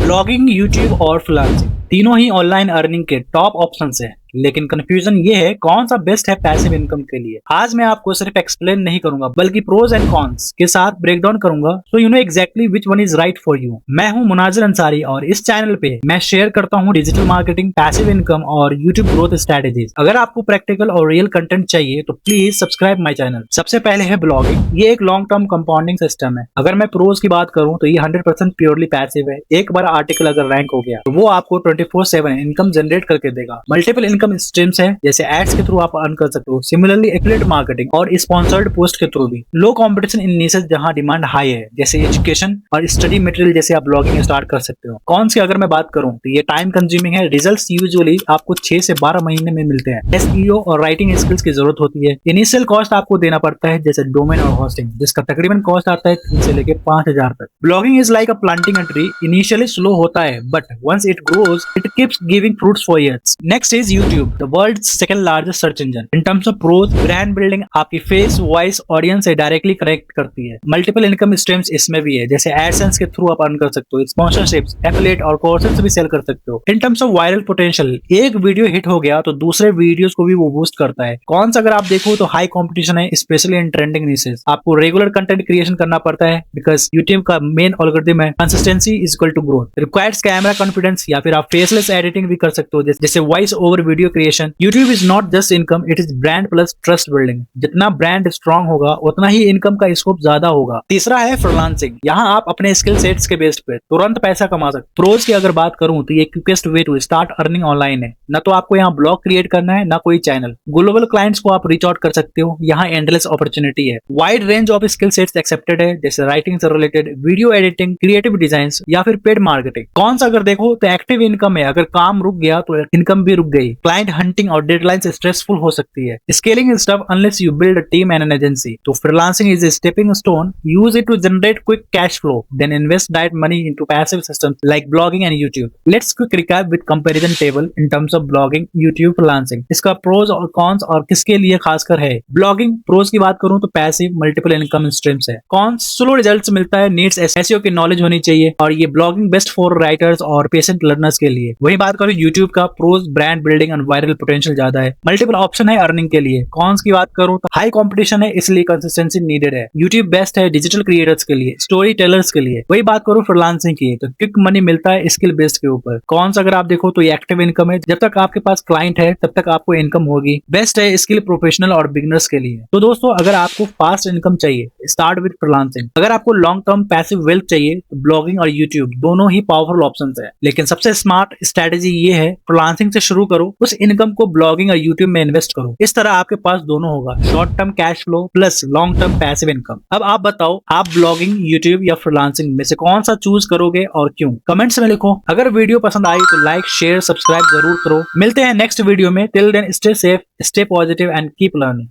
Blogging, YouTube और freelancing तीनों ही online earning के टॉप ऑप्शंस हैं। लेकिन कंफ्यूजन ये है कौन सा बेस्ट है पैसिव इनकम के लिए। आज मैं आपको सिर्फ एक्सप्लेन नहीं करूंगा बल्कि प्रोज एंड कॉन्स के साथ ब्रेक डाउन करूंगा, so you know exactly which one is right for you. मैं हूं मुनाजिर अंसारी और इस चैनल पे मैं शेयर करता हूं डिजिटल मार्केटिंग, पैसिव इनकम और यूट्यूब ग्रोथ स्ट्रेटेजीज। अगर आपको प्रैक्टिकल और रियल कंटेंट चाहिए तो प्लीज सब्सक्राइब माई चैनल। सबसे पहले है ब्लॉगिंग। ये एक लॉन्ग टर्म कंपाउंडिंग सिस्टम है। अगर मैं प्रोज की बात करूं तो ये 100% प्योरली पैसिव है। एक बार आर्टिकल अगर रैंक हो गया तो वो आपको 24/7 इनकम जनरेट करके देगा। मल्टीपल इनकम स्ट्रीम्स है, जैसे एड्स के थ्रू आप अर्न कर सकते हो। सिमिलरली एफिलिएट मार्केटिंग और स्पॉन्सर्ड पोस्ट के थ्रू भी। लो कंपटीशन इन निशेस जहां डिमांड हाई है, जैसे एजुकेशन और स्टडी मटेरियल जैसे आप ब्लॉगिंग स्टार्ट कर सकते हो। कौन सी अगर मैं बात करूं तो ये टाइम कंज्यूमिंग है। रिजल्ट्स यूजुअली आपको 6 से 12 महीने में मिलते हैं। एसईओ और राइटिंग स्किल्स की जरूरत होती है। इनिशियल कॉस्ट आपको देना पड़ता है, जैसे डोमेन और होस्टिंग, जिसका तकरीबन कॉस्ट आता है 3 से लेकर 5,000 तक। Blogging is like a planting a tree. Initially slow होता है but once it grows it keeps giving fruits for years. Next is YouTube, the world's second largest search engine. In terms of pros, brand building आपकी face, voice, audience से directly connect करती है। Multiple income streams इसमें भी है, जैसे AdSense के through आप अर्न कर सकते हो। स्पॉन्सरशिप्स, एफिलिएट और कोर्सेज भी सेल कर सकते हो। इन टर्म्स ऑफ वायरल पोटेंशियल, एक वीडियो हिट हो गया तो दूसरे वीडियोस को भी वो बूस्ट करता है। कौन सा अगर आप देखो तो हाई कंपटीशन है, स्पेशली इन ट्रेंडिंग निशेस। आपको रेगुलर कंटेंट क्रिएशन करना पड़ता है बिकॉज यूट्यूब का मेन एल्गोरिथम है consistency is equal to growth. Requires camera confidence, या फिर आप फेसलेस एडिटिंग भी कर सकते हो, जैसे voice over video creation. YouTube is not just income, it is brand plus trust building. जितना ब्रांड स्ट्रांग होगा उतना ही इनकम का स्कोप ज्यादा होगा। तीसरा है फ्रीलांसिंग। यहाँ आप अपने स्किल सेट्स के बेस पे तुरंत पैसा कमा सकते हो। प्रोज की अगर बात करूं तो ये quickest way to start earning online है। न तो आपको यहाँ ब्लॉग क्रिएट करना है, ना कोई चैनल। ग्लोबल क्लाइंट्स को आप रीच आउट कर सकते हो। यहाँ एंडलेस अपॉर्चुनिटी है। Wide range of skill sets accepted है, जैसे राइटिंग से related, video editing, creative design या फिर पेड मार्केटिंग। कौन सा अगर देखो तो एक्टिव इनकम है। अगर काम रुक गया तो इनकम भी रुक गई। क्लाइंट हंटिंग और डेडलाइंस स्ट्रेसफुल हो सकती है। Scaling is tough unless you build a team and an agency. So freelancing is a stepping stone. Use it to generate quick cash flow, then invest that money into passive systems like blogging and YouTube. Let's quick recap with comparison table in terms of blogging, YouTube, freelancing. इसका pros और cons और किसके लिए खासकर है। Blogging pros की बात करूं तो passive multiple income streams है। Cons slow results मिलता है, needs SEO की knowledge होनी चाहिए, और ये blogging best for writers और patient learners के लिए। वही बात करूं YouTube का pros brand building और viral potential ज्यादा है। Multiple option है अर्निंग के लिए। कॉन्स की बात करूं तो हाई कंपटीशन है, इसलिए कंसिस्टेंसी नीडेड है। यूट्यूब बेस्ट है डिजिटल क्रिएटर्स के लिए, स्टोरी टेलर्स के लिए। वही बात करूं फ्रीलांसिंग की तो क्विक मनी मिलता है स्किल बेस्ड के ऊपर। कॉन्स अगर आप देखो तो ये एक्टिव इनकम है, जब तक आपके पास क्लाइंट है तब तक आपको इनकम होगी। बेस्ट है स्किल प्रोफेशनल और बिगनर्स के लिए। तो दोस्तों अगर आपको फास्ट इनकम चाहिए स्टार्ट विद फ्रीलांसिंग। अगर आपको लॉन्ग टर्म पैसिव वेल्थ चाहिए तो ब्लॉगिंग और यूट्यूब दोनों ही पावरफुल ऑप्शन है। लेकिन सबसे स्मार्ट स्ट्रेटेजी ये है फ्रीलांसिंग से शुरू करो, उस इनकम को ब्लॉगिंग और यूट्यूब में इन्वेस्ट करो। इस तरह आपके पास दोनों होगा, short term cash flow plus long term passive income. अब आप बताओ आप ब्लॉगिंग, यूट्यूब या फ्रीलांसिंग में से कौन सा चूज करोगे और क्यों? कमेंट्स में लिखो। अगर वीडियो पसंद आई तो लाइक, शेयर, सब्सक्राइब जरूर करो। मिलते हैं नेक्स्ट वीडियो में। Till then stay safe, stay positive and keep learning.